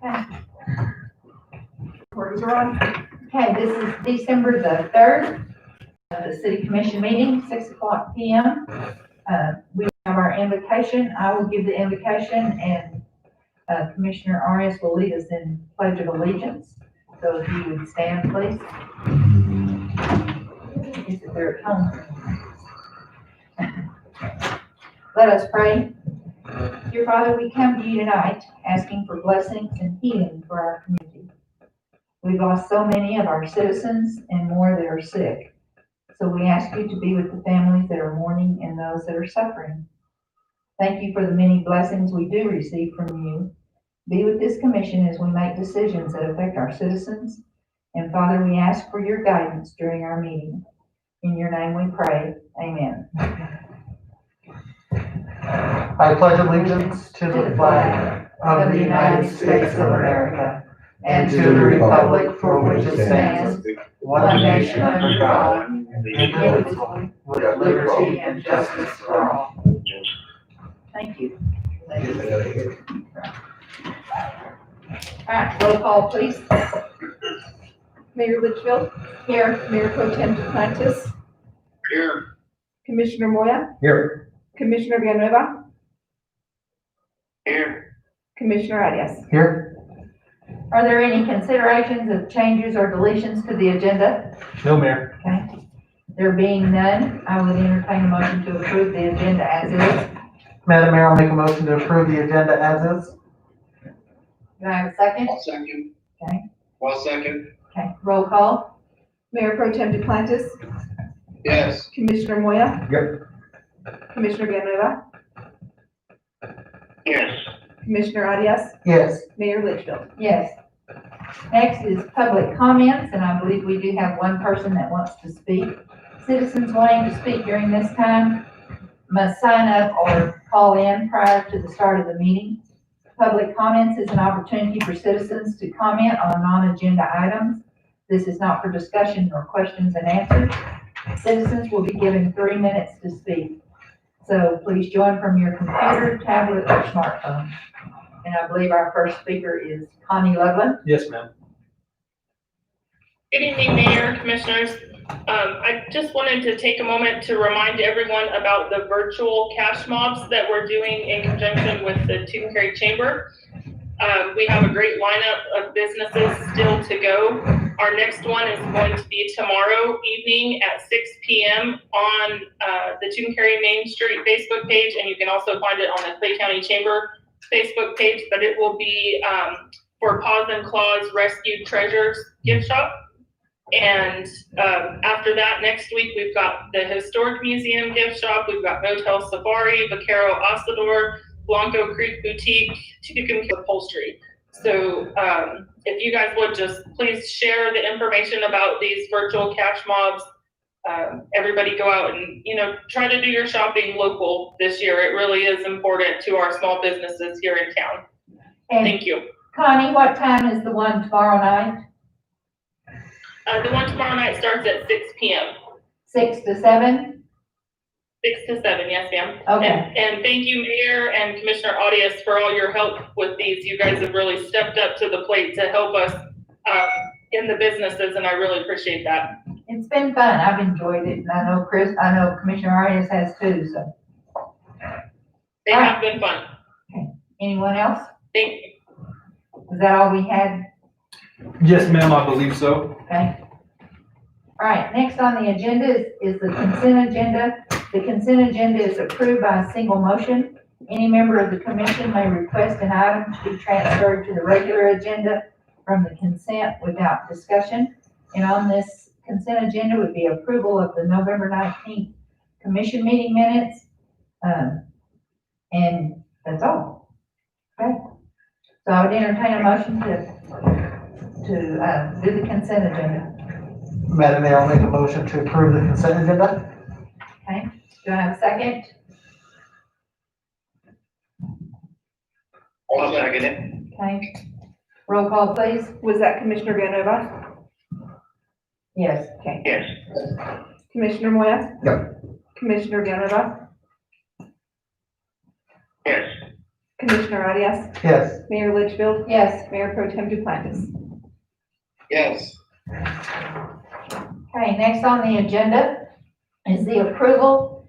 Okay. Recorders are on. Okay, this is December the 3rd, the city commission meeting, 6:00 p.m. We have our invocation. I will give the invocation, and Commissioner Arias will lead us in Pledge of Allegiance. So if you would stand, please. Is it there at home? Let us pray. Dear Father, we come to you tonight asking for blessings and healing for our community. We've lost so many of our citizens and more that are sick. So we ask you to be with the families that are mourning and those that are suffering. Thank you for the many blessings we do receive from you. Be with this commission as we make decisions that affect our citizens. And Father, we ask for your guidance during our meeting. In your name we pray. Amen. I pledge allegiance to the flag of the United States of America and to the republic for which it stands, one nation under God, indivisible, with liberty and justice for all. Thank you. All right, roll call, please. Mayor Litchfield, Here. Mayor Pro Tem Duplantis, Here. Commissioner Moya, Here. Commissioner Villanueva, Here. Commissioner Arias. Here. Are there any considerations of changes or deletions to the agenda? No, Mayor. Okay. There being none, I would entertain a motion to approve the agenda as is. Madam Mayor, I'll make a motion to approve the agenda as is. Do I have a second? I'll second. Okay. I'll second. Okay, roll call. Mayor Pro Tem Duplantis, Yes. Commissioner Moya, Yep. Commissioner Villanueva, Yes. Commissioner Arias, Yes. Mayor Litchfield. Yes. Next is public comments, and I believe we do have one person that wants to speak. Citizens wanting to speak during this time must sign up or call in prior to the start of the meeting. Public comments is an opportunity for citizens to comment on non-agenda items. This is not for discussion or questions and answers. Citizens will be given 3 minutes to speak. So please join from your computer, tablet, or smartphone. And I believe our first speaker is Connie Loveland. Yes, ma'am. Good evening, Mayor, Commissioners. I just wanted to take a moment to remind everyone about the virtual cash mobs that we're doing in conjunction with the Tucumcari Chamber. We have a great lineup of businesses still to go. Our next one is going to be tomorrow evening at 6 p.m. on the Tucumcari Main Street Facebook page, and you can also find it on the Clay County Chamber Facebook page, but it will be for Paws and Claws Rescued Treasures gift shop. And after that, next week, we've got the Historic Museum gift shop, we've got Motel Safari, Vaquero Asador, Blanco Creek Boutique, Tucumcari Upholstery. So if you guys would just please share the information about these virtual cash mobs, everybody go out and, try to do your shopping local this year. It really is important to our small businesses here in town. And Thank you. Connie, what time is the one tomorrow night? The one tomorrow night starts at 6 p.m. 6 to 7? 6 to 7, yes, ma'am. Okay. And thank you, Mayor and Commissioner Arias, for all your help with these. You guys have really stepped up to the plate to help us in the businesses, and I really appreciate that. It's been fun. I've enjoyed it. And I know Commissioner Arias has too, so. They have been fun. Anyone else? Thank you. Is that all we had? Yes, ma'am, I believe so. Okay. All right, next on the agenda is the consent agenda. The consent agenda is approved by a single motion. Any member of the commission may request an item to be transferred to the regular agenda from the consent without discussion. And on this consent agenda would be approval of the November 19th commission meeting minutes. And that's all. Okay. So I would entertain a motion to do the consent agenda. Madam Mayor, I'll make a motion to approve the consent agenda. Okay, do I have a second? I'll second it. Okay, roll call please. Was that Commissioner Villanueva? Yes, okay. Yes. Commissioner Moya? Yep. Commissioner Villanueva? Yes. Commissioner Arias, Yes. Mayor Litchfield, Yes. Mayor Pro Tem Duplantis. Yes. Okay, next on the agenda is the approval,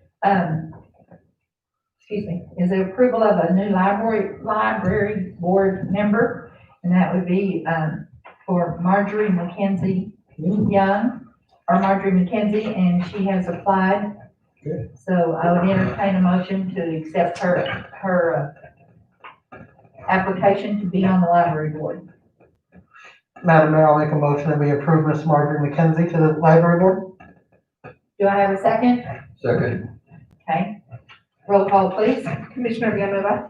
is the approval of a new library board member, and that would be, for Marjorie McKenzie Young, or Marjorie McKenzie, and she has applied. Good. So I would entertain a motion to accept her application to be on the library board. Madam Mayor, I'll make a motion that we approve Miss Marjorie McKenzie to the library board. Do I have a second? Second. Okay, roll call, please. Commissioner Villanova,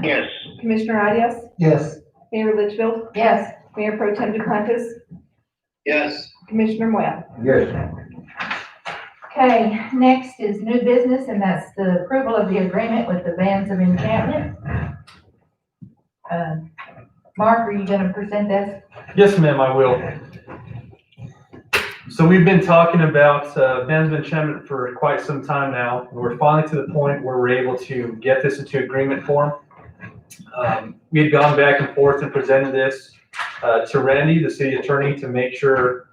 Yes. Commissioner Arias, Yes. Mayor Litchfield, Yes. Mayor Pro Tem Duplantis, Yes. Commissioner Moya. Yes. Okay, next is new business, and that's the approval of the agreement with the Bands of Enchantment. Mark, are you gonna present this? Yes, ma'am, I will. So we've been talking about Bands of Enchantment for quite some time now, and we're finally to the point where we're able to get this into agreement form. We had gone back and forth and presented this to Randy, the city attorney, to make sure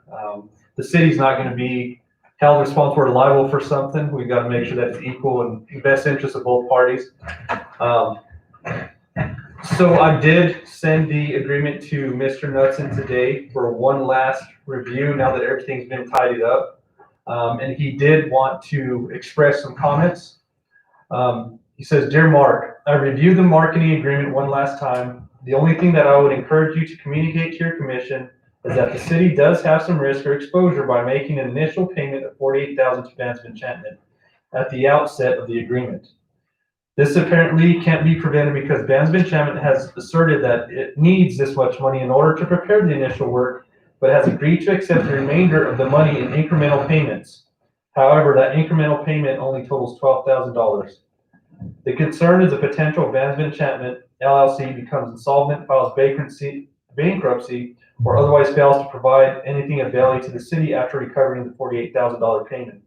the city's not gonna be held responsible or liable for something. We've got to make sure that it's equal and in the best interest of both parties. So I did send the agreement to Mr. Knudsen today for one last review now that everything's been tidied up. And he did want to express some comments. He says, "Dear Mark, I reviewed the marketing agreement one last time. The only thing that I would encourage you to communicate to your commission is that the city does have some risk or exposure by making an initial payment of $48,000 to Bands of Enchantment at the outset of the agreement. This apparently can't be prevented because Bands of Enchantment has asserted that it needs this much money in order to prepare the initial work, but has agreed to accept the remainder of the money in incremental payments. However, that incremental payment only totals $12,000. The concern is the potential Bands of Enchantment LLC becomes insolvent, files bankruptcy, or otherwise fails to provide anything of value to the city after recovering the $48,000 payment.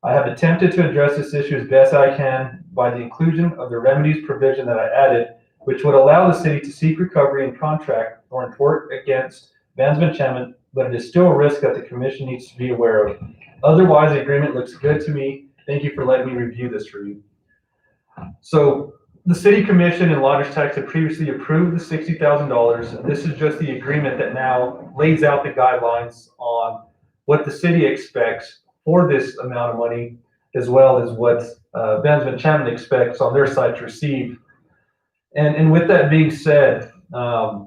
I have attempted to address this issue as best I can by the inclusion of the remedies provision that I added, which would allow the city to seek recovery and contract or enforce against Bands of Enchantment, but it is still a risk that the commission needs to be aware of. Otherwise, the agreement looks good to me. Thank you for letting me review this for you." So the city commission and Lodgers Tax had previously approved the $60,000, and this is just the agreement that now lays out the guidelines on what the city expects for this amount of money, as well as what Bands of Enchantment expects on their side to receive. And with that being said, I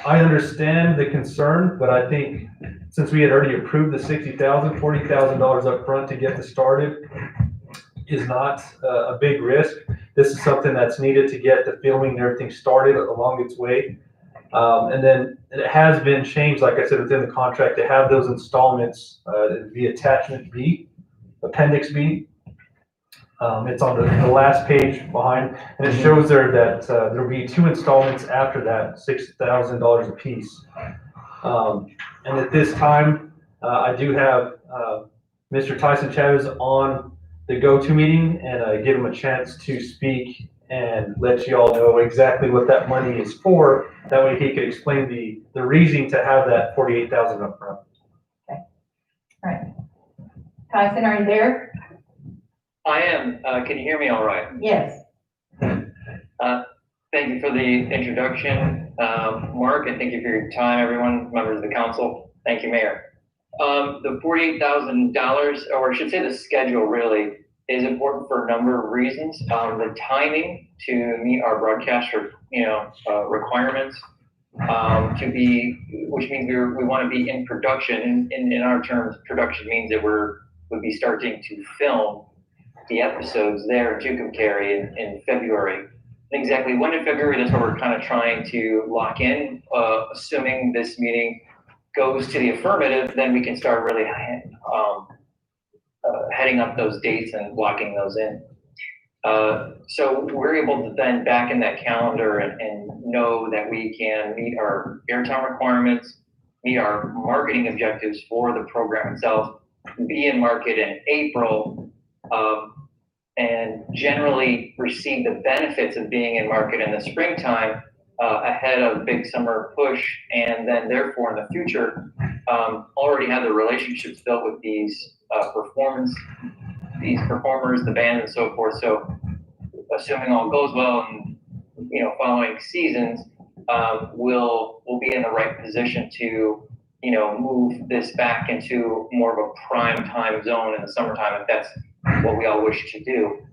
understand the concern, but I think since we had already approved the $60,000, $40,000 up front to get this started is not a big risk. This is something that's needed to get the filming and everything started along its way. And then it has been changed, like I said, within the contract to have those installments be attachment B, appendix B. It's on the last page behind, and it shows there that there will be 2 installments after that, $6,000 a piece. And at this time, I do have Mr. Tyson Chavez on the go-to meeting, and give him a chance to speak and let you all know exactly what that money is for. That way he could explain the reason to have that $48,000 up front. Okay. All right. Tyson, are you there? I am. Can you hear me all right? Yes. Thank you for the introduction, Mark, and thank you for your time, everyone, members of the council. Thank you, Mayor. The $48,000, or I should say the schedule really, is important for a number of reasons. The timing to meet our broadcast requirements, which means we want to be in production. In our terms, production means that we'll be starting to film the episodes there in Tucumcari in February. Exactly when in February, that's what we're kind of trying to lock in. Assuming this meeting goes to the affirmative, then we can start really heading up those dates and locking those in. So we're able to then back in that calendar and know that we can meet our airtime requirements, meet our marketing objectives for the program itself, be in market in April, and generally receive the benefits of being in market in the springtime ahead of big summer push, and then therefore in the future already have the relationships built with these performers, the band, and so forth. So assuming all goes well and following seasons, we'll be in the right position to move this back into more of a prime time zone in the summertime, if that's what we all wish to do.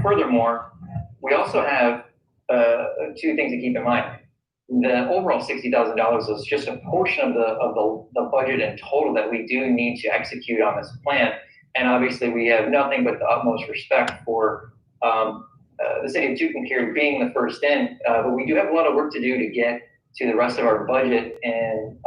Furthermore, we also have two things to keep in mind. The overall $60,000 is just a portion of the budget in total that we do need to execute on this plan. And obviously, we have nothing but the utmost respect for the city of Tucumcari being the first in, but we do have a lot of work to do to get to the rest of our budget and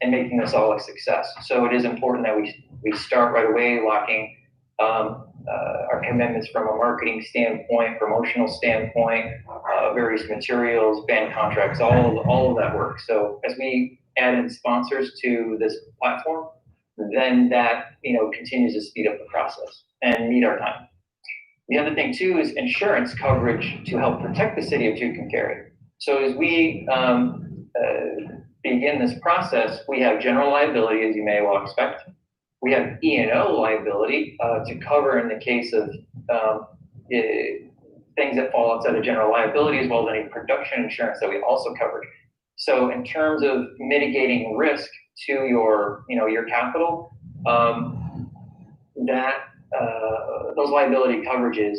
making this all a success. So it is important that we start right away locking our commitments from a marketing standpoint, promotional standpoint, various materials, band contracts, all of that work. So as we add in sponsors to this platform, then that continues to speed up the process and meet our time. The other thing too is insurance coverage to help protect the city of Tucumcari. So as we begin this process, we have general liability, as you may well expect. We have E&O liability to cover in the case of things that fall outside of general liability, as well as any production insurance that we also covered. So in terms of mitigating risk to your capital, those liability coverages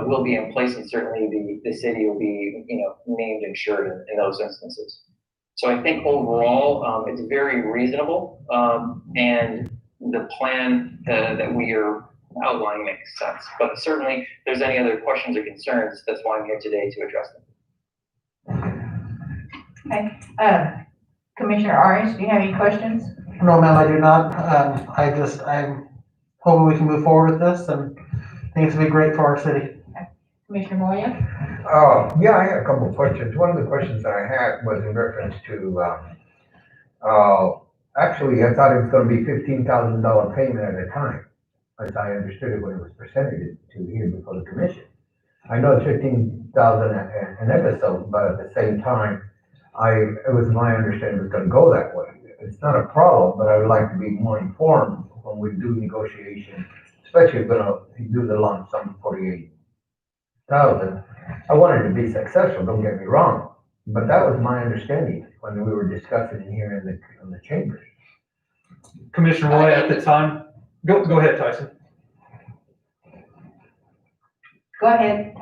will be in place, and certainly the city will be named insured in those instances. So I think overall it's very reasonable, and the plan that we are outlining makes sense. But certainly, if there's any other questions or concerns, that's why I'm here today to address them. Okay. Commissioner Arias, do you have any questions? No, ma'am, I do not. I'm hoping we can move forward with this, and I think it's gonna be great for our city. Commissioner Moya? Yeah, I had a couple of questions. One of the questions that I had was in reference to, actually, I thought it was gonna be $15,000 payment at a time, as I understood it when it was presented to here before the commission. I know it's 15,000 an episode, but at the same time, it was my understanding it was gonna go that way. It's not a problem, but I would like to be more informed when we do negotiation, especially if we're gonna do the lump sum 48,000. I wanted to be successful, don't get me wrong, but that was my understanding when we were discussing it here in the chamber. Commissioner Roy, at the time, go ahead, Tyson. Go ahead,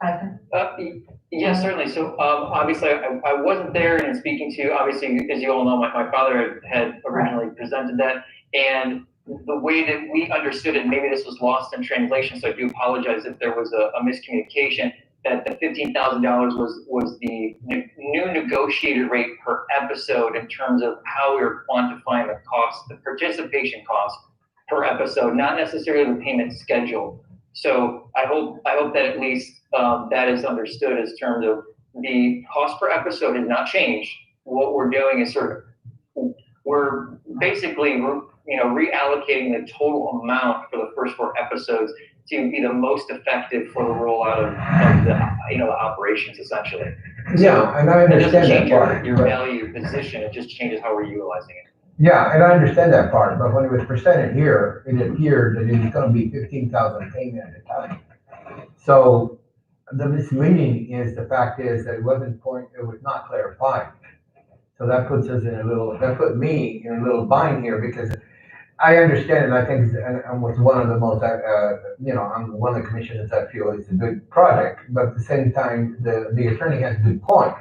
Tyson. Yes, certainly. So obviously, I wasn't there and speaking to, obviously, as you all know, my father had originally presented that. And the way that we understood it, maybe this was lost in translation, so I do apologize if there was a miscommunication, that the $15,000 was the new negotiated rate per episode in terms of how we were quantifying the cost, the participation cost per episode, not necessarily the payment schedule. So I hope that at least that is understood as terms of the cost per episode has not changed. What we're doing is we're basically reallocating the total amount for the first 4 episodes to be the most effective for the rollout of the operations, essentially. Yeah, and I It doesn't understand change that part. your value position, it just changes how we're utilizing it. Yeah, and I understand that part, but when it was presented here, it appeared that it was gonna be 15,000 payment at a time. So the misleading is, the fact is that it was not clarified. So that puts put me in a little bind here, because I understand, and I think, and was one of the most, I'm one of the commissioners that feel it's a good project, but at the same time, the attorney has a good point.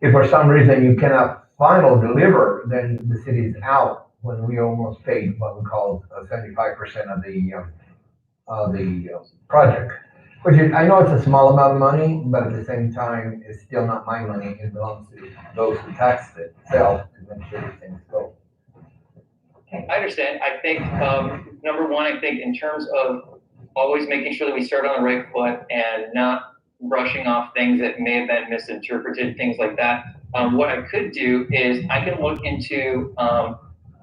If for some reason you cannot deliver, then the city is out, when we almost paid what we call 75% of the project. Which is, I know it's a small amount of money, but at the same time, it's still not my money. It belongs to those who taxed it themselves to make sure these things go. I understand. I think, number one, I think in terms of always making sure that we start on the right foot and not brushing off things that may have been misinterpreted, things like that. What I could do is I can look into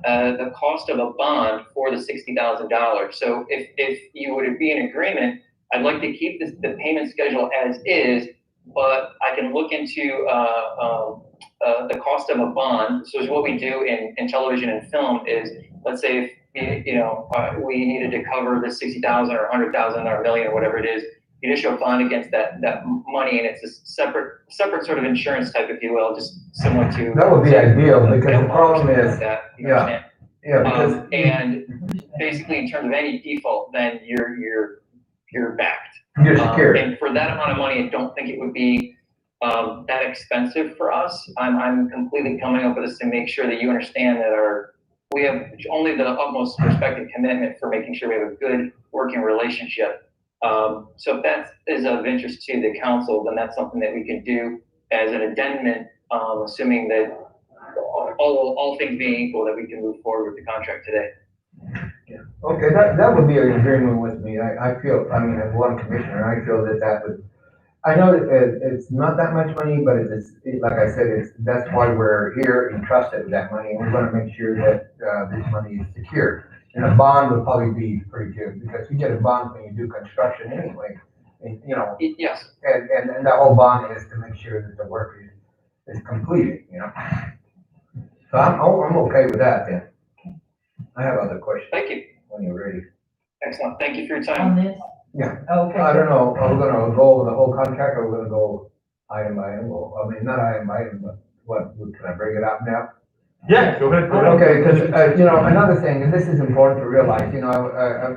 the cost of a bond for the $60,000. So if you would be in agreement, I'd like to keep the payment schedule as is, but I can look into the cost of a bond. So what we do in television and film is, let's say if we needed to cover the 60,000 or 100,000 or a million or whatever it is, you issue a bond against that money, and it's a separate sort of insurance type, if you will, just similar to. That would be ideal, because the problem is, that, you yeah. understand? yeah, because, And basically, in terms of any default, then you're backed. you're secured. And for that amount of money, I don't think it would be that expensive for us. I'm completely coming up with this to make sure that you understand that we have only the utmost respect and commitment for making sure we have a good working relationship. So if that is of interest to the council, then that's something that we can do as an addendum, assuming that all things being equal, that we can move forward with the contract today. Okay, that would be an agreement with me. I feel, I mean, as one commissioner, I feel that would, I know that it's not that much money, but like I said, that's why we're here entrusted with that money, and we're gonna make sure that, this money is secured. And a bond would probably be pretty good, because you get a bond when you do construction anyway, and, Yes. and the whole bond is to make sure that the work is completed, So I'm okay with that then. I have other questions Thank you. when you're ready. Excellent. Thank you for your On time. this? Yeah. Okay. I don't know, are we gonna go over the whole contract, or we're gonna go item by item? Well, I mean, not item by item, but can I bring it up now? Yeah, go ahead. Okay, because, another thing, and this is important to realize,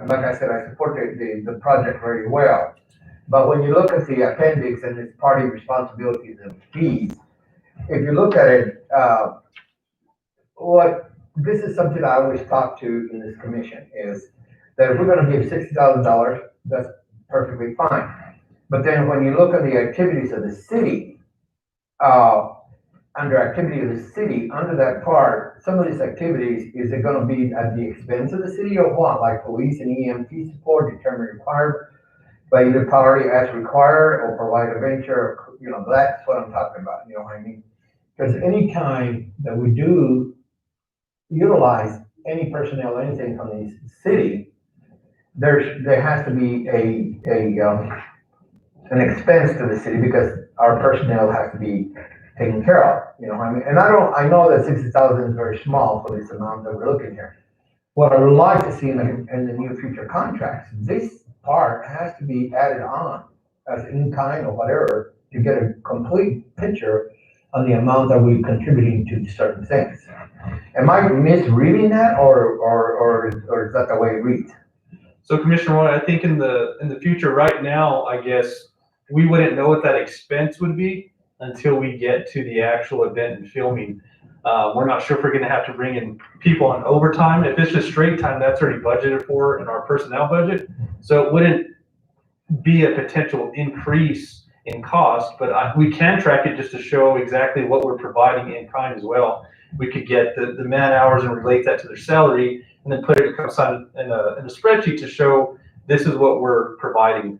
like I said, I support the project very well. But when you look at the appendix and its party responsibilities and fees, if you look at it, this is something I always talk to in this commission, is that if we're gonna give $60,000, that's perfectly fine. But then when you look at the activities of the city, under activity of the city, under that part, some of these activities, is it gonna be at the expense of the city or what? Like police and EMT support determined required by either party as required, or provide a venture, that's what I'm talking about, you know what I mean? Because any time that we do utilize any personnel, anything from the city, there has to be an expense to the city, because our personnel has to be taken care of, you know what I mean? And I know that 60,000 is very small for this amount that we're looking here. What I would like to see in the near future contracts, this part has to be added on as in kind or whatever, to get a complete picture on the amount that we're contributing to certain things. Am I misreading that, or is that the way it reads? So Commissioner Roy, I think in the future, right now, I guess, we wouldn't know what that expense would be until we get to the actual event and filming. We're not sure if we're gonna have to bring in people on overtime. If it's just straight time, that's already budgeted for in our personnel budget. So it wouldn't be a potential increase in cost, but we can track it just to show exactly what we're providing in kind as well. We could get the man hours and relate that to their salary, and then put it in a spreadsheet to show this is what we're providing.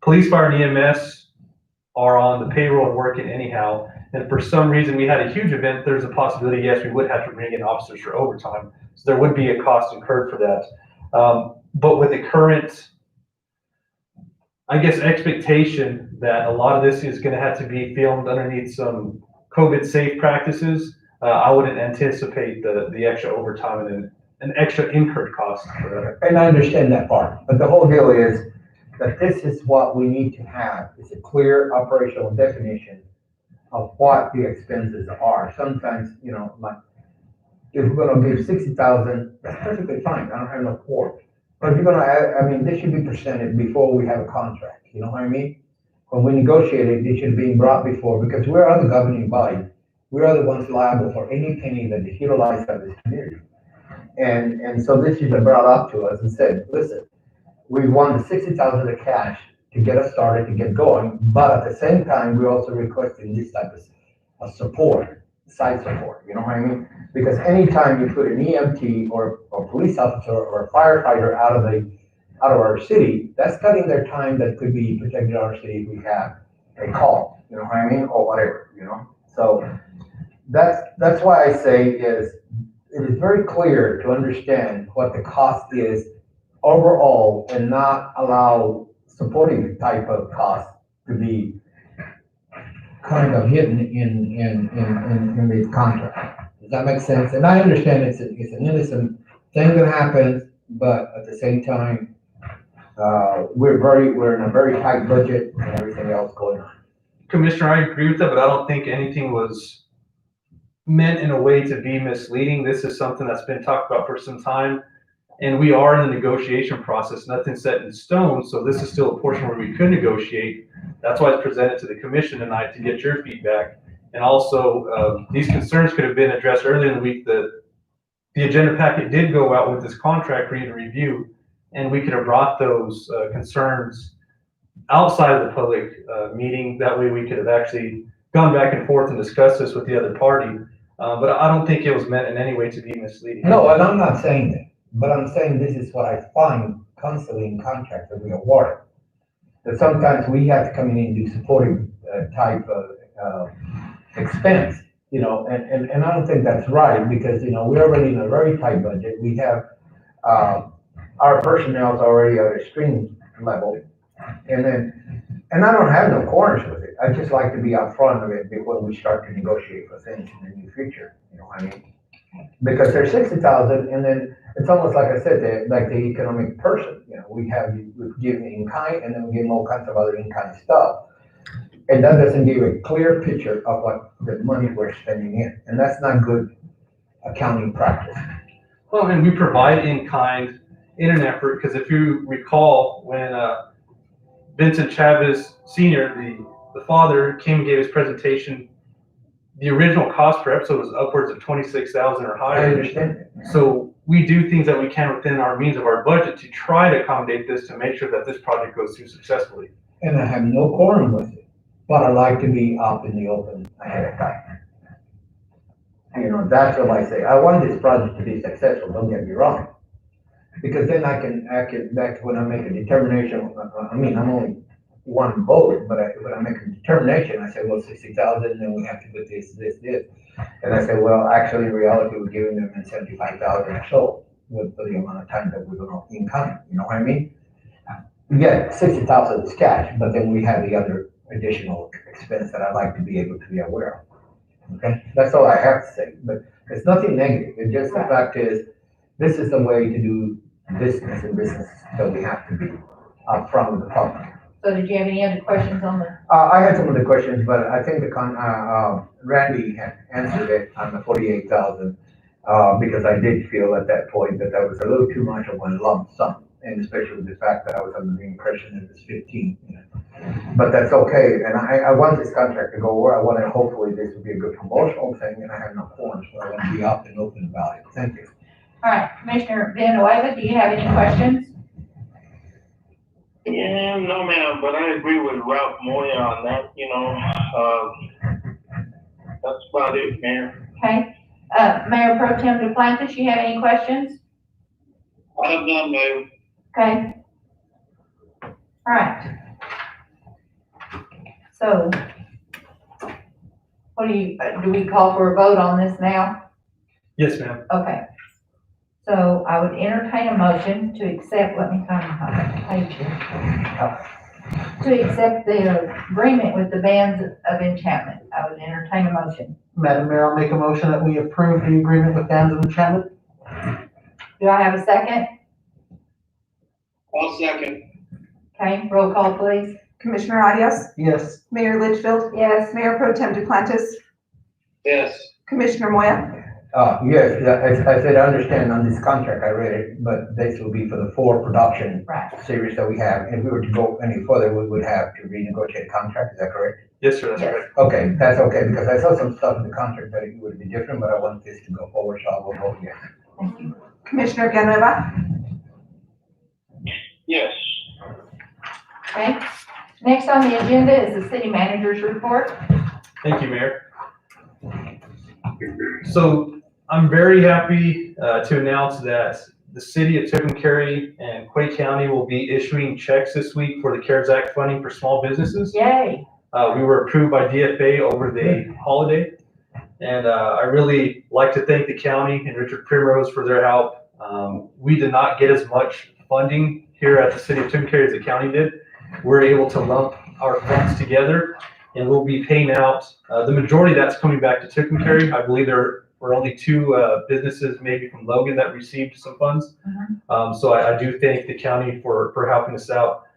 Police, fire, and EMS are on the payroll and working anyhow. And for some reason we had a huge event, there's a possibility, yes, we would have to bring in officers for overtime. So there would be a cost incurred for that. But with the current, I guess, expectation that a lot of this is gonna have to be filmed underneath some COVID safe practices, I wouldn't anticipate the extra overtime and an extra incurred cost for that. And I understand that part, but the whole deal is that this is what we need to have, is a clear operational definition of what the expenses are. Sometimes, like, if we're gonna give 60,000, that's perfectly fine, I don't have no quarrel. But if you're gonna add, this should be presented before we have a contract, you know what I mean? When we negotiate it should be brought before, because we are the governing body. We are the ones liable for any penny that is utilized by this community. And so this should be brought up to us and said, listen, we want the 60,000 of cash to get us started, to get going, but at the same time, we're also requesting this type of support, side support, you know what I mean? Because anytime you put an EMT or police officer or a firefighter out of our city, that's cutting their time that could be protected our city if we have a call, you know what I mean, or whatever, So that's why I say it is it's very clear to understand what the cost is overall and not allow supporting type of cost to be kind of hidden in the contract. Does that make sense? And I understand it's an innocent thing that happens, but at the same time, we're in a very tight budget and everything else going on. Commissioner, I agree with that, but I don't think anything was meant in a way to be misleading. This is something that's been talked about for some time, and we are in the negotiation process. Nothing's set in stone, so this is still a portion where we could negotiate. That's why it's presented to the commission tonight to get your feedback. And also, these concerns could have been addressed earlier in the week. The agenda packet did go out with this contract for you to review, and we could have brought those concerns outside of the public meeting. That way we could have actually gone back and forth and discussed this with the other party. But I don't think it was meant in any way to be misleading. No, and I'm not saying that, but I'm saying this is what I find constantly in contracts that we award. That sometimes we have to come in and do supportive type of expense, and I don't think that's right because, we're already in a very tight budget. We have, our personnel is already at a extreme level. And I don't have no corners with it. I just like to be upfront of it before we start to negotiate for things in the near future, you know what I mean? Because there's 60,000 and then it's almost like I said, like the economic person, we've given in kind and then we give them all kinds of other in-kind stuff. And that doesn't give a clear picture of what the money we're spending in. And that's not good accounting practice. Well, and we provide in kind in an effort, because if you recall when Vincent Chavez Sr., the father, came and gave his presentation, the original cost per episode was upwards of 26,000 or I higher. understand. So we do things that we can within our means of our budget to try to accommodate this, to make sure that this project goes through successfully. And I have no quorum with it, but I like to be up in the open ahead of time. That's what I say. I want this project to be successful, don't get me wrong. Because then I can, when I make a determination, I'm only one vote, but when I make a determination, I say, well, 60,000, then we have to put this. And I say, well, actually, in reality, we're giving them 75,000 or so for the amount of time that we're gonna income, you know what I mean? Yeah, 60,000 is cash, but then we have the other additional expense that I'd like to be able to be aware of. Okay, that's all I have to say, but it's nothing negative. It's just the fact is, this is the way to do business and business that we have to be upfront with the public. So did you have any other questions on the? I had some of the questions, but I think Randy had answered it on the 48,000, because I did feel at that point that was a little too much of one lump sum, and especially with the fact that I was under the impression it was 15. But that's okay, and I want this contract to go where I want it. Hopefully this will be a good promotional thing, and I have no corners, so I want to be up and open about it. Thank you. All right, Commissioner Villanueva, do you have any questions? Yeah, no, ma'am, but I agree with Ralph Moya on that, that's about it, Mayor. Okay, Mayor Pro Tem Duplantis, you have any questions? I have none, Mayor. Okay. All right. So, what do we call for a vote on this now? Yes, ma'am. Okay. So I would entertain a motion to accept, let me find my page here. To accept the agreement with the bands of enchantment. I would entertain a motion. Madam Mayor, I'll make a motion that we approve the agreement with Bands of Enchantment. Do I have a second? I'll second. Okay, roll call please. Commissioner Arias, Yes. Mayor Litchfield, Yes. Mayor Pro Tem Duplantis, Yes. Commissioner Moya. Yes, I said, I understand on this contract, I read it, but this will be for the 4 production Right. series that we have. If we were to go any further, we would have to renegotiate contract, is that correct? Yes, sir, that's Yes. correct. Okay, that's okay, because I saw some stuff in the contract that it would be different, but I want this to go forward, so I will vote yes. Thank you. Commissioner Villanueva, Yes. Okay. Next on the agenda is the city manager's report. Thank you, Mayor. So I'm very happy to announce that the city of Tucumcari and Quay County will be issuing checks this week for the CARES Act funding for small businesses. Yay. We were approved by DFA over the holiday, And I really like to thank the county and Richard Primrose for their help. We did not get as much funding here at the city of Tucumcari as the county did. We're able to lump our funds together, and we'll be paying out, the majority that's coming back to Tucumcari. I believe there were only 2 businesses, maybe from Logan, that received some funds. So I do thank the county for helping us out.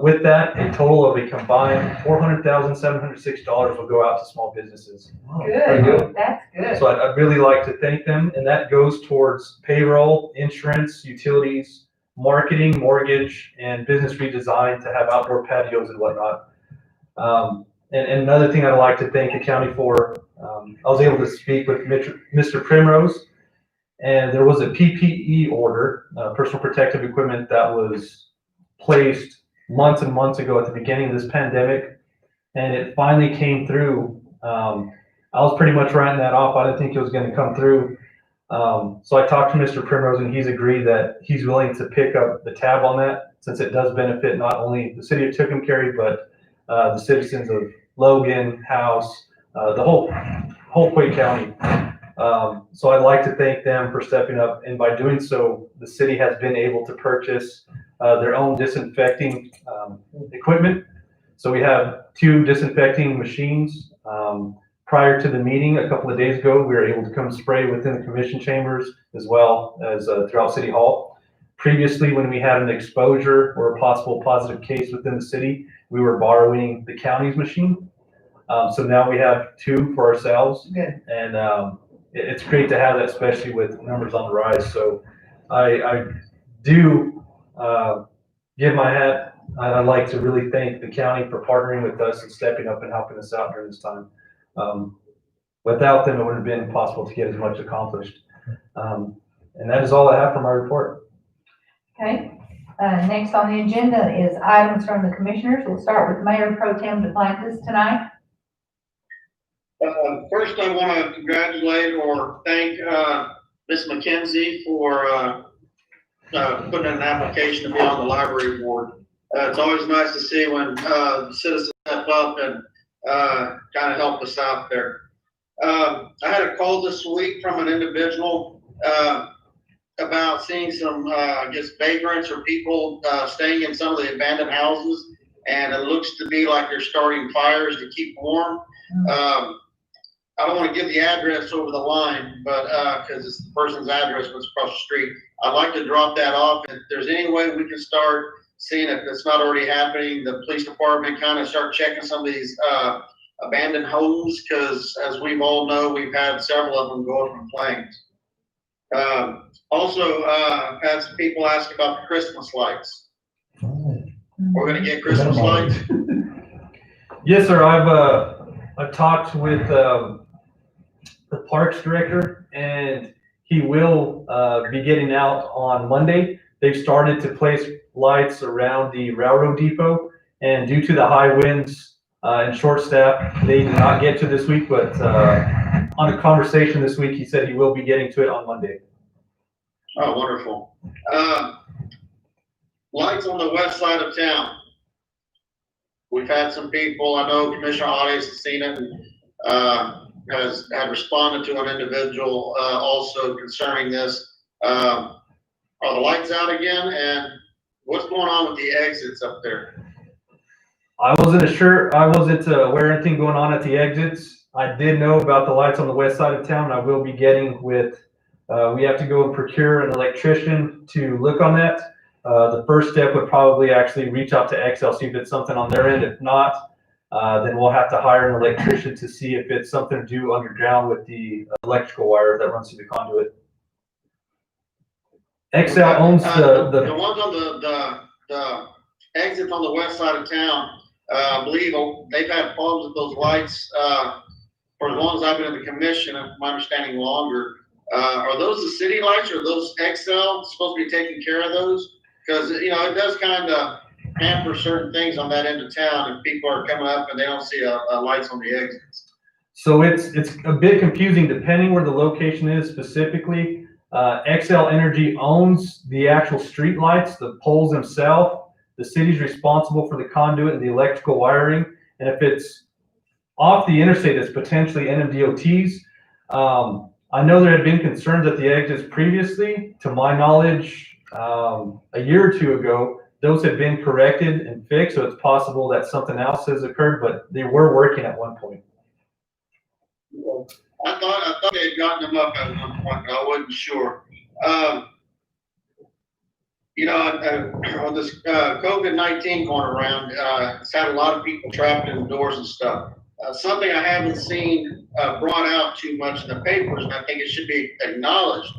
With that, a total of a combined $400,706 will go out to small businesses. Good, that's good. So I'd really like to thank them, and that goes towards payroll, insurance, utilities, marketing, mortgage, and business redesign to have outdoor patios and whatnot. And another thing I'd like to thank the county for, I was able to speak with Mr. Primrose, and there was a PPE order, personal protective equipment, that was placed months and months ago at the beginning of this pandemic, and it finally came through. I was pretty much writing that off. I didn't think it was going to come through. So I talked to Mr. Primrose, and he's agreed that he's willing to pick up the tab on that, since it does benefit not only the city of Tucumcari, but the citizens of Logan, House, the whole Quake County. So I'd like to thank them for stepping up, and by doing so, the city has been able to purchase their own disinfecting equipment. So we have 2 disinfecting machines. Prior to the meeting a couple of days ago, we were able to come spray within the commission chambers as well as throughout City Hall. Previously, when we had an exposure or a possible positive case within the city, we were borrowing the county's machine. So now we have 2 for ourselves. Good. And it's great to have that, especially with numbers on the rise. So I do give my hat. I'd like to really thank the county for partnering with us and stepping up and helping us out during this time. Without them, it wouldn't have been possible to get as much accomplished. And that is all I have for my report. Okay, next on the agenda is items from the commissioners. We'll start with Mayor Pro Tem Duplantis tonight. First, I want to congratulate or thank Ms. McKenzie for putting in an application to be on the library board. It's always nice to see when citizens step up and kind of help us out there. I had a call this week from an individual about seeing some, I guess, vagrants or people staying in some of the abandoned houses, and it looks to be like they're starting fires to keep warm. I don't want to give the address over the line, but because it's the person's address was across the street. I'd like to drop that off. If there's any way we can start seeing if it's not already happening, the police department kind of start checking some of these abandoned homes, because as we all know, we've had several of them go up in flames. Also, I've had some people ask about the Christmas lights. We're gonna get Christmas lights. Yes, sir. I've talked with the parks director, and he will be getting out on Monday. They've started to place lights around the railroad depot, and due to the high winds and short staff, they did not get to this week, but on a conversation this week, he said he will be getting to it on Monday. Oh, wonderful. Lights on the west side of town. We've had some people, I know Commissioner Audius has seen it, and had responded to an individual also concerning this. Are the lights out again, and what's going on with the exits up there? I wasn't aware of anything going on at the exits. I did know about the lights on the west side of town. I will be getting with, we have to go and procure an electrician to look on that. The first step would probably actually reach out to XL, see if it's something on their end. If not, then we'll have to hire an electrician to see if it's something to do underground with the electrical wire that runs through the conduit. XL owns the ones on the exits on the west side of town. I believe they've had problems with those lights for as long as I've been in the commission, and my understanding longer. Are those the city lights, or are those XL supposed to be taking care of those? Because, you know, it does kind of hamper certain things on that end of town if people are coming up and they don't see lights on the exits. So it's a bit confusing depending where the location is specifically. XL Energy owns the actual street lights, the poles themselves. The city's responsible for the conduit and the electrical wiring. And if it's off the interstate, it's potentially NMDOT's. I know there had been concerns at the exits previously. To my knowledge, a year or two ago, those had been corrected and fixed, so it's possible that something else has occurred, but they were working at one point. I thought they had gotten them up at one point, but I wasn't sure. On this COVID-19 going around, it's had a lot of people trapped indoors and stuff. Something I haven't seen brought out too much in the papers, and I think it should be acknowledged.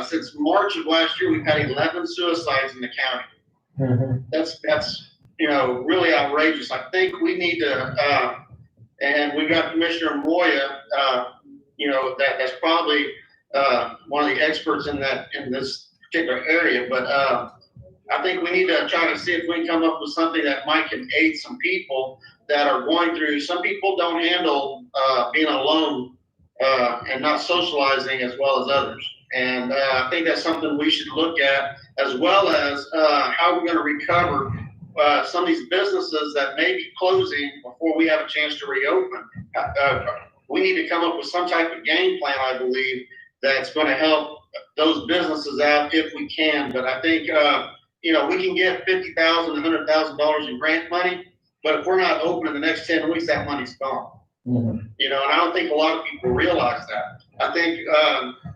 Since March of last year, we've had 11 suicides in the county. That's really outrageous. I think we need to, and we got Commissioner Moya, that's probably one of the experts in this particular area, but I think we need to try to see if we can come up with something that might can aid some people that are going through. Some people don't handle being alone and not socializing as well as others. And I think that's something we should look at, as well as how we're going to recover some of these businesses that may be closing before we have a chance to reopen. We need to come up with some type of game plan, I believe, that's going to help those businesses out if we can. But I think, we can get $50,000 to $100,000 in grant money, but if we're not open in the next 10 weeks, that money's gone. And I don't think a lot of people realize that. I think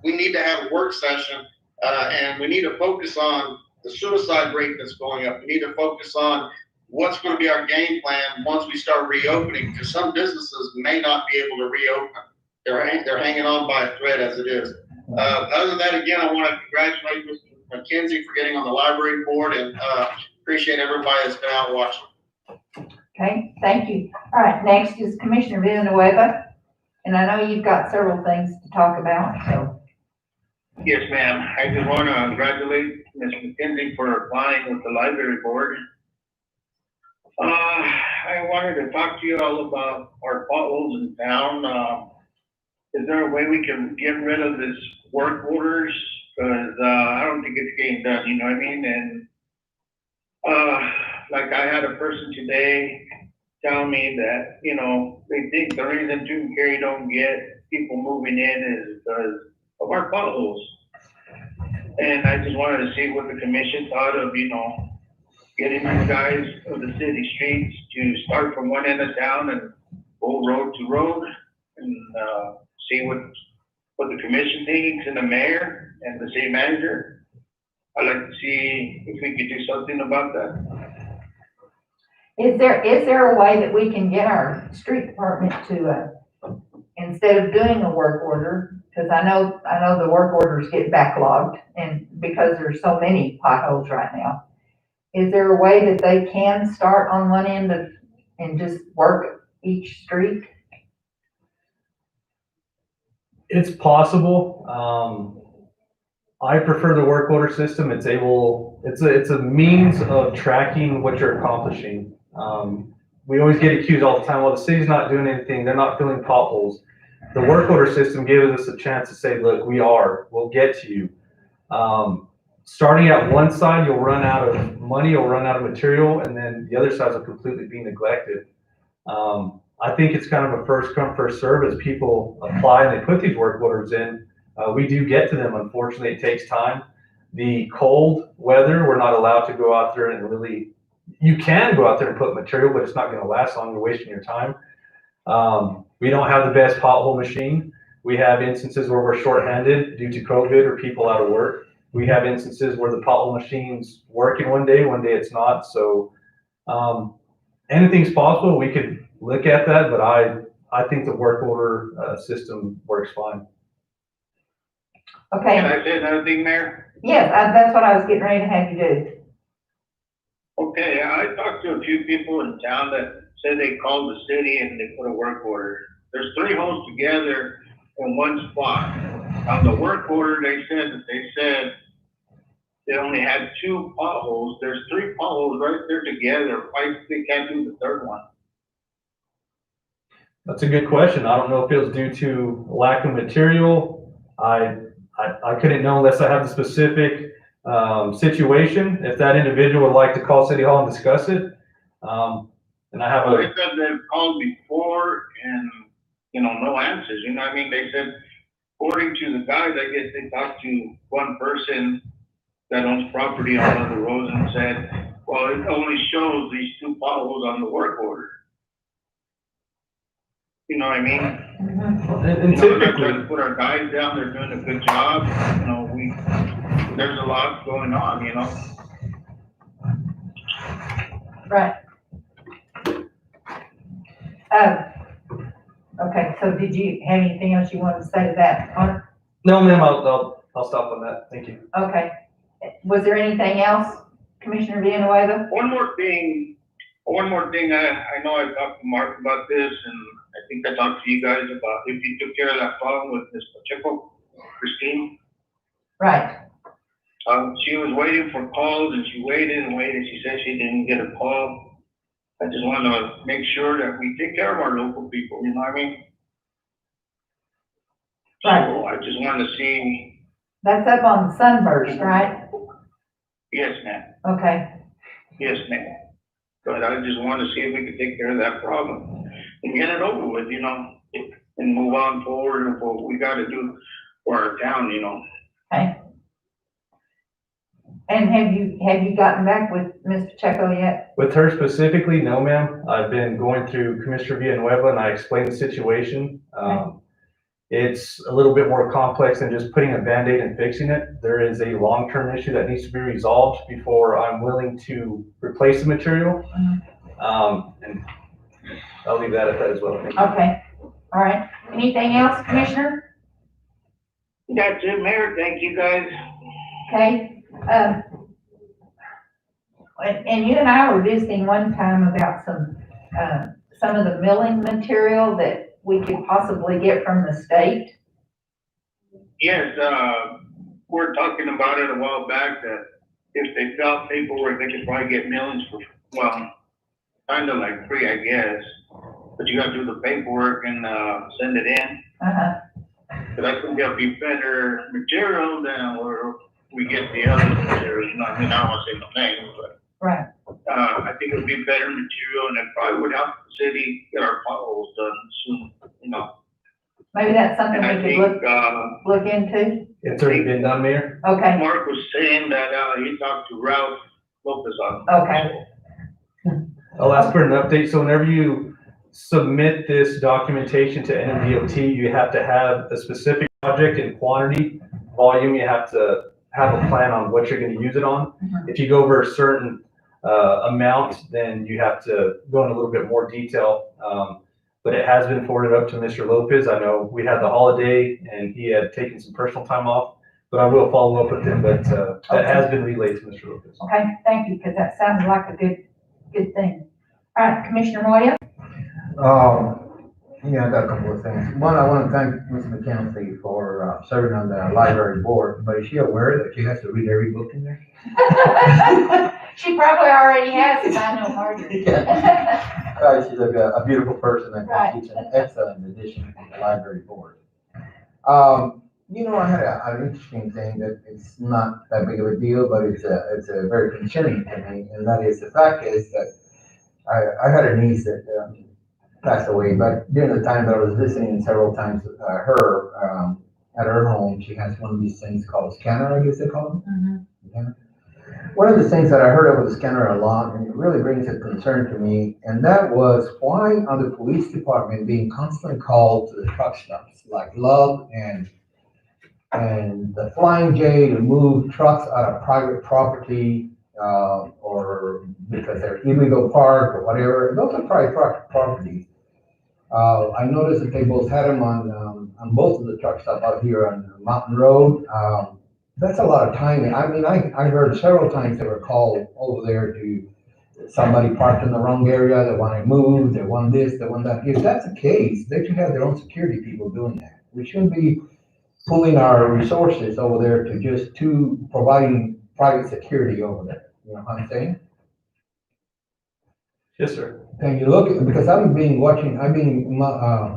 we need to have a work session and we need to focus on the suicide rate that's going up. We need to focus on what's going to be our game plan once we start reopening, because some businesses may not be able to reopen. They're hanging on by a thread as it is. Other than that, again, I want to congratulate Mr. McKenzie for getting on the library board, and appreciate everybody that's been out watching. Okay, thank you. All right, next is Commissioner Villanueva, and I know you've got several things to talk about, so. Yes, ma'am. I just want to congratulate Ms. McKenzie for applying with the library board. I wanted to talk to you all about our potholes in town. Is there a way we can get rid of this work orders? Because I don't think it's getting done, you know what I mean? And like I had a person today tell me that, they think the reason Tucumcari don't get people moving in is because of our potholes. And I just wanted to see what the commission thought of, getting you guys of the city streets to start from one end of town and go road to road, and see what the commission thinks, and the mayor and the city manager. I'd like to see if we could do something about that. Is there a way that we can get our street department to, instead of doing a work order, because I know the work orders get backlogged, and because there's so many potholes right now, is there a way that they can start on one end and just work each street? It's possible. I prefer the work order system. It's a means of tracking what you're accomplishing. We always get accused all the time, well, the city's not doing anything, they're not filling potholes. The work order system gives us a chance to say, look, we'll get to you. Starting at one side, you'll run out of money, you'll run out of material, and then the other sides will completely be neglected. I think it's kind of a first come, first serve. As people apply and they put these work orders in, we do get to them. Unfortunately, it takes time. The cold weather, we're not allowed to go out there and really, you can go out there and put material, but it's not going to last long. You're wasting your time. We don't have the best pothole machine. We have instances where we're shorthanded due to COVID or people out of work. We have instances where the pothole machine's working one day it's not. So anything's possible. We could look at that, but I think the work order system works fine. Okay. Can I say another thing, Mayor? Yes, that's what I was getting ready to have you do. Okay, I talked to a few people in town that said they called the city and they put a work order. There's 3 homes together in one spot. On the work order, they said they only had 2 potholes. There's 3 potholes right there together. Why they can't do the third one? That's a good question. I don't know if it was due to lack of material. I couldn't know unless I have the specific situation. If that individual would like to call City Hall and discuss it, and I have They said they've called before and, no answers. You know what I mean? They said according to the guys, I guess they talked to one person that owns property on one of the roads and said, well, it only shows these 2 potholes on the work order. You know what I mean? Mhm. And You know, they're trying typically, to put our guys down, they're doing a good job, you know, there's a lot going on, you know? Right. Okay, so did you have anything else you wanted to say to that, Connor? no, ma'am, I'll stop on that. Thank you. Okay. Was there anything else, Commissioner Villanueva? One more thing, I know I talked to Mark about this, and I think I talked to you guys about if you took care of that problem with Ms. Pacheco, Christine. Right. She was waiting for calls, and she waited and waited, she said she didn't get a call. I just want to make sure that we take care of our local people, you know what I mean? Right. So I just want to see, That's up on Sunburst, right? yes, ma'am, Okay. yes, ma'am. But I just want to see if we can take care of that problem and get it over with, you know, and move on forward and what we got to do for our town, you know. Okay. And have you gotten back with Ms. Pacheco yet? With her specifically, no, ma'am. I've been going through Commissioner Villanueva and I explained the situation. It's a little bit more complex than just putting a Band-Aid and fixing it. There is a long-term issue that needs to be resolved before I'm willing to replace the material. And I'll leave that at that as well. Thank you. Okay. All right. Anything else, Commissioner? That's it, Mayor. Thank you, guys. Okay. And you and I were visiting one time about some of the milling material that we could possibly get from the state. Yes, we're talking about it a while back that if they fill out paperwork, they could probably get millions for, well, kind of like free, I guess. But you gotta do the paperwork and, send it in. Uh-huh. But I think that'll be better material than where we get the other materials. I mean, I don't wanna say no names, but, Right. I think it would be better material and it probably would help the city get our potholes done soon, you know. Maybe that's something And I we could think, look into. It's already been done, Mayor. Okay. Mark was saying that, he talked to Ralph Lopez on. Okay. I'll ask for an update. So whenever you submit this documentation to NMDOT, you have to have a specific project and quantity, volume. You have to have a plan on what you're going to use it on. Mhm. If you go over a certain amount, then you have to go in a little bit more detail. But it has been forwarded up to Mr. Lopez. I know we had the holiday and he had taken some personal time off, but I will follow up with him. But that has been relayed to Mr. Lopez. Okay, thank you, because that sounded like a good thing. All right, Commissioner Moya? Yeah, I got a couple of things. One, I want to thank Ms. McKenzie for serving on the library board, but is she aware that she has to read every book in there? She probably already has, if I know Marjorie. She's a beautiful person and Right. she's an excellent addition to the library board. You know, I had an interesting thing that it's not that big of a deal, but it's a very concerning to me, and that is the fact is that I had a niece that passed away, but during the time that I was visiting several times her at her home, she has one of these things called a scanner, I guess they call them. Mhm. Yeah. One of the things that I heard over the scanner a lot, and it really brings a concern to me, and that was why are the police department being constantly called to the truck stops, like Love and the Flying J to move trucks out of private property, or because they're illegal parked or whatever. Those are private properties. I noticed that they both had them on both of the truck stops out here on Mountain Road. That's a lot of timing. I mean, I heard several times they were called over there to somebody parked in the wrong area, they want to move, they want this, they want that. If that's the case, they should have their own security people doing that. We shouldn't be pulling our resources over there to providing private security over there. You know what I'm saying? Yes, sir. And you look at, because I've been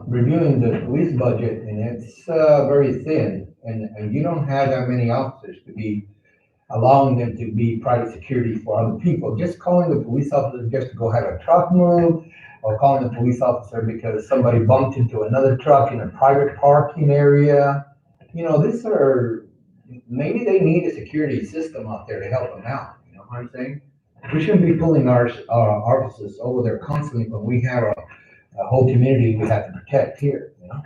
reviewing the police budget and it's very thin and you don't have that many officers to be allowing them to be private security for other people. Just calling the police officer just to go have a truck move, or calling the police officer because somebody bumped into another truck in a private parking area. maybe they need a security system out there to help them out, you know what I'm saying? We shouldn't be pulling our officers over there constantly when we have a whole community we have to protect here, you know?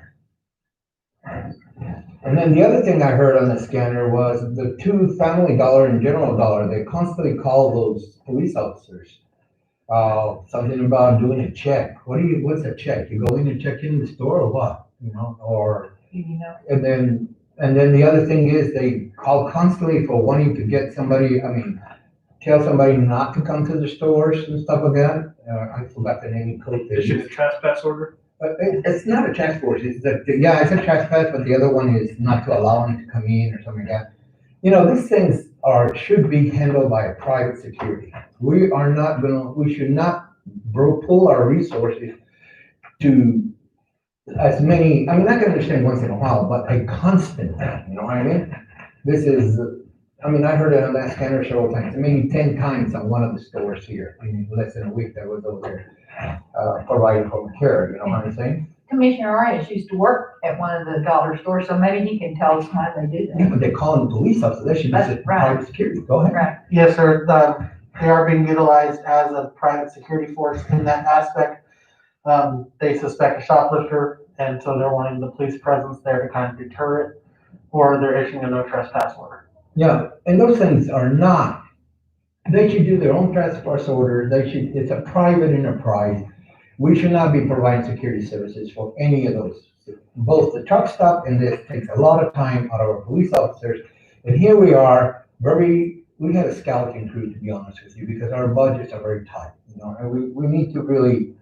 And then the other thing I heard on the scanner was the two Family Dollar and General Dollar, they constantly call those police officers. Something about doing a check. What's a check? You go in and check in the store or what? You know, or, You know, and then the other thing is they call constantly for wanting to get somebody, tell somebody not to come to the stores and stuff like that. I forgot the name of code. Issue the trespass order? It's not a task force, it's it's a trespass, but the other one is not to allow them to come in or something like that. You know, these things should be handled by a private security. We should not pull our resources to as many, I can understand once in a while, but a constant thing, you know what I mean? This is, I heard it on that scanner several times, maybe 10 times on one of the stores here in less than a week that was over there. Providing home care, you know what I'm saying? Commissioner Arias used to work at one of the dollar stores, so maybe he can tell us why they do Yeah, that. but they call them police officers, they should be That's right. private security, go ahead. Right. Yes, sir. They are being utilized as a private security force in that aspect. They suspect a shoplifter, and so they're wanting the police presence there to kind of deter it, or they're issuing a no trespass order. Yeah, and those things are not, they should do their own trespass order, it's a private enterprise. We should not be providing security services for any of those. Both the truck stop and this takes a lot of time out of our police officers. And here we are, we have a skeleton crew, to be honest with you, because our budgets are very tight, you know, and we need to really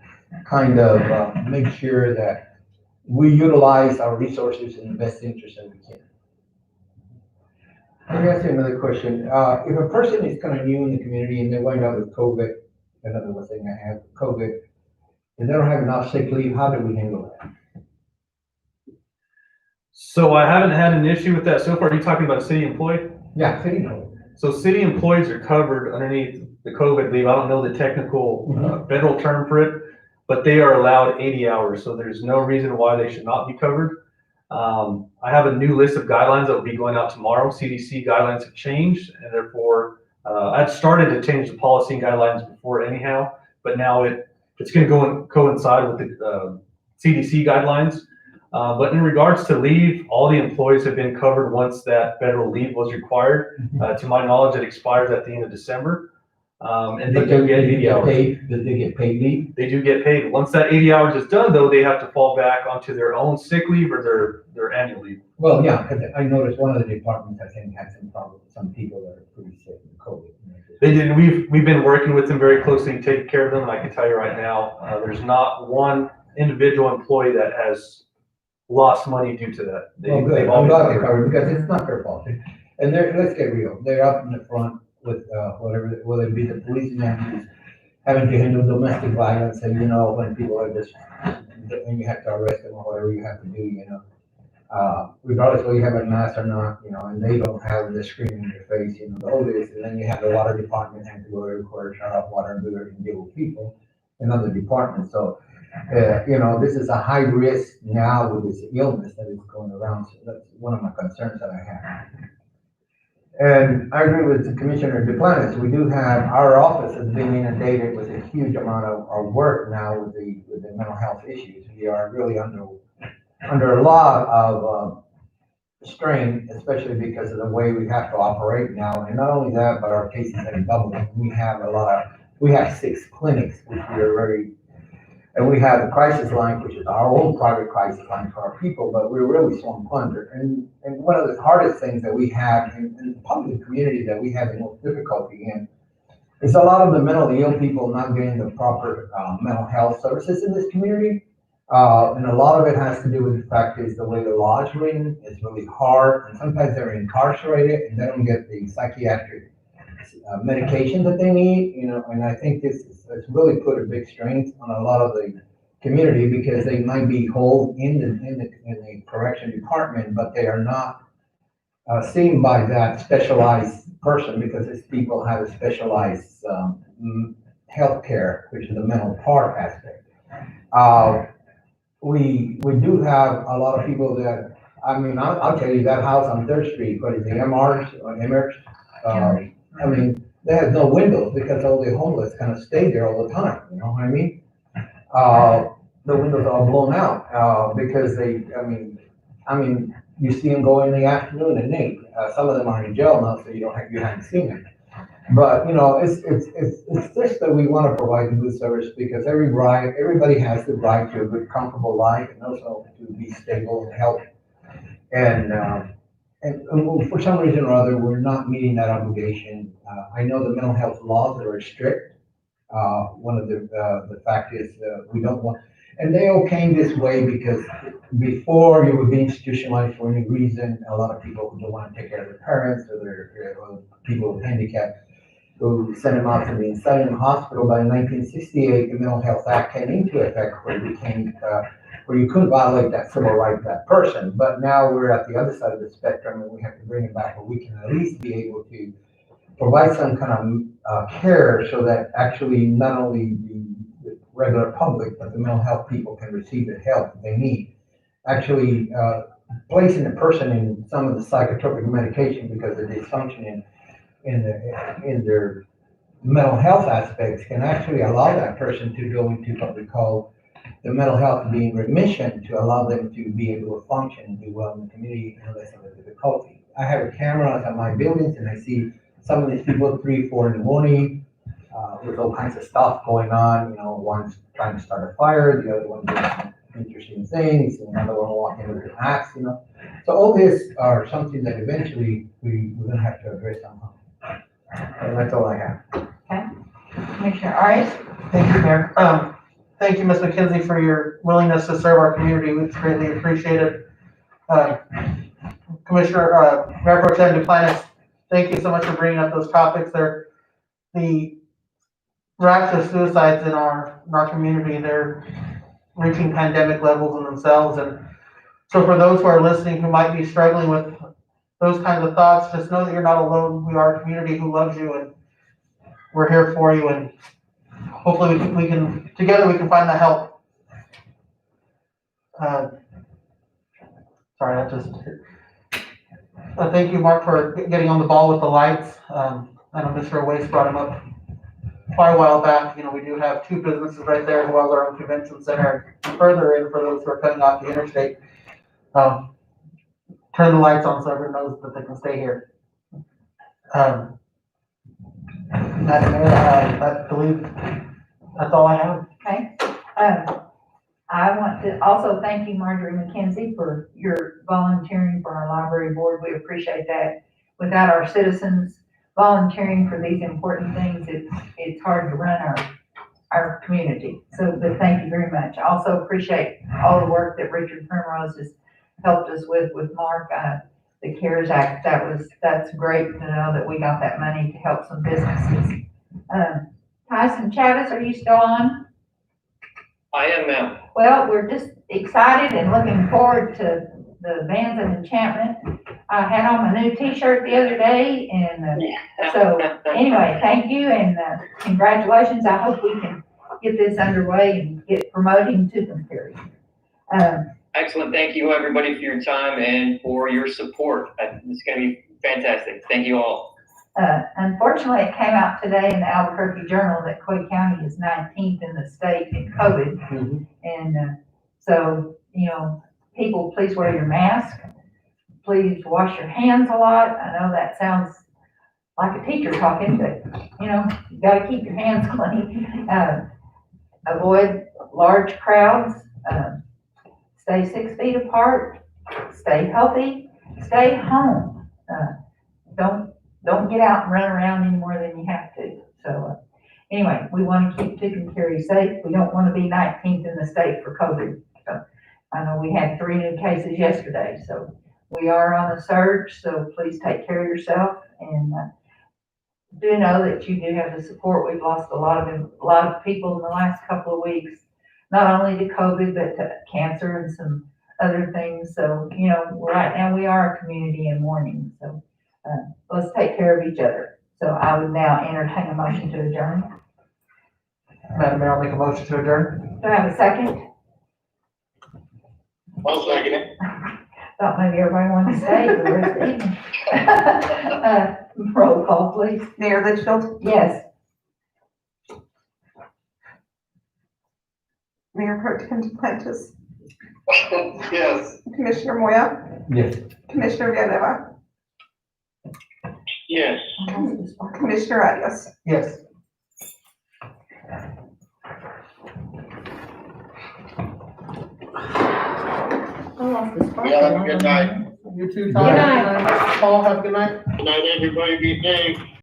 kind of make sure that we utilize our resources in the best interest that we can. Let me ask you another question. If a person is kind of new in the community and they wind up with COVID, another one thing I have, COVID, and they don't have enough sick leave, how do we handle that? So I haven't had an issue with that so far. Are you talking about a city employee? Yeah, city employee. So city employees are covered underneath the COVID leave. I don't know the technical federal term for it, but they are allowed 80 hours. So there's no reason why they should not be covered. I have a new list of guidelines that will be going out tomorrow. CDC guidelines have changed, and therefore I'd started to change the policy and guidelines before anyhow, but now it's going to coincide with the CDC guidelines. But in regards to leave, all the employees have been covered once that federal leave was required. To my knowledge, it expires at the end of December. And they do get 80 hours. Did they get paid leave? They do get paid. Once that 80 hours is done, though, they have to fall back onto their own sick leave or their annual leave. Well, yeah, because I noticed one of the departments, I think, had some problems, some people that are pretty sick with COVID. They did. We've been working with them very closely, taking care of them. And I can tell you right now, there's not one individual employee that has lost money due to that. Well, good. I'm glad they covered, because it's not their fault. And let's get real, they're up in the front with whether it be the policeman who's having to handle domestic violence, and when people are just, when you have to arrest them or whatever you have to do, regardless whether you have a mask or not, and they don't have the screaming in your face, all this, and then you have the water department having to go everywhere, shut off water and deal with people in other departments. So, this is a high risk now with this illness that is going around. So that's one of my concerns that I have. And I agree with Commissioner Duplantis. We do have, our office has been inundated with a huge amount of work now with the mental health issues. We are really under a lot of strain, especially because of the way we have to operate now. And not only that, but our cases are doubling. We have 6 clinics, which we are very, and we have the crisis line, which is our own private crisis line for our people, but we're really swamped under. And one of the hardest things that we have in the public community that we have the most difficulty in is a lot of the mentally ill people not getting the proper mental health services in this community. And a lot of it has to do with the fact is the way the law is written is really hard, and sometimes they're incarcerated and they don't get the psychiatric medication that they need, and I think it's really put a big strain on a lot of the community, because they might be whole in the correction department, but they are not seen by that specialized person, because these people have a specialized health care, which is the mental part aspect. We do have a lot of people that I mean, I'll tell you, that house on Third Street, what is the MR's or Emmer's? I mean, they have no windows because all the homeless kind of stay there all the time, you know what I mean? The windows are blown out, because I mean, you see them go in the afternoon at night. Some of them are in jail now, so you haven't seen them. But, you know, it's just that we want to provide a good service because everybody has the right to a good, comfortable life and also to be stable and healthy. And for some reason or other, we're not meeting that obligation. I know the mental health laws are strict. One of the fact is, we don't want, and they all came this way because before you would be institutionalized for any reason, a lot of people who don't want to take care of their parents or people with handicap, who sent them out to the insane hospital. By 1968, the Mental Health Act came into effect where it became, where you couldn't violate that civil right of that person. But now we're at the other side of the spectrum and we have to bring it back where we can at least be able to provide some kind of care so that actually not only the regular public, but the mental health people can receive the help they need. Actually, placing a person in some of the psychotropic medication because of dysfunction in their mental health aspects can actually allow that person to go into what we call the mental health being remission, to allow them to be able to function and do well in the community and less of a difficulty. I have a camera at my buildings and I see some of these people 3, 4 in the morning, with all kinds of stuff going on. You know, one's trying to start a fire, the other one doing some interesting things, and another one walking with an axe, you know. So all this are something that eventually we're gonna have to address somehow. And that's all I have. Commissioner Arias? Thank you, Mayor. Thank you, Ms. McKenzie, for your willingness to serve our community. It's greatly appreciated. Commissioner, Mayor Pro Tem Duplantis, thank you so much for bringing up those topics there. The rash of suicides in our community, they're reaching pandemic levels in themselves. And so for those who are listening who might be struggling with those kinds of thoughts, just know that you're not alone. We are a community who loves you and we're here for you. And hopefully we can together we can find the help. Sorry, that just. Thank you, Mark, for getting on the ball with the lights. I know Mr. Waste brought him up quite a while back. You know, we do have 2 businesses right there as well as our own convention center. Further in for those who are coming off the interstate, turn the lights on so everyone knows that they can stay here. Madam Mayor, I believe that's all I have. Okay. I want to also thank you, Marjorie McKenzie, for your volunteering for our library board. We appreciate that. Without our citizens volunteering for these important things, it's hard to run our community. So, but thank you very much. I also appreciate all the work that Richard Primrose has helped us with Mark. The CARES Act, that's great to know that we got that money to help some businesses. Tyson Chavez, are you still on? I am, ma'am. Well, we're just excited and looking forward to the Bands of Enchantment. I had on my new t-shirt the other day, and so anyway, thank you and congratulations. I hope we can get this underway and get promoting Tucumcari. Excellent. Thank you, everybody, for your time and for your support. It's going to be fantastic. Thank you all. Unfortunately, it came out today in the Albuquerque Journal that Clay County is 19th in the state in COVID. Mm-hmm. And so, you know, people, please wear your mask. Please wash your hands a lot. I know that sounds like a teacher talking, but, you know, you got to keep your hands clean. Avoid large crowds. Stay 6 feet apart. Stay healthy. Stay home. Don't get out and run around any more than you have to. So anyway, we want to keep Tucumcari safe. We don't want to be 19th in the state for COVID. So I know we had 3 new cases yesterday. So we are on a surge. So please take care of yourself and do know that you do have the support. We've lost a lot of people in the last couple of weeks, not only to COVID, but to cancer and some other things. So, you know, right now we are a community in mourning. So let's take care of each other. So I would now entertain a motion to adjourn. Madam Mayor, I'll make a motion to adjourn. Do I have a second? I'll second it. Thought maybe everybody wanted to stay for the rest of the evening. Roll call, please. Mayor Litchfield, Yes. Mayor Pro Tem Duplantis, Yes. Commissioner Moya, Yes. Commissioner Villanueva, Yes. Commissioner Arias. Yes. I lost the spark. Yeah, have a good night. You too, Good Todd. night. Paul, have a good night. Good night, everybody, be safe.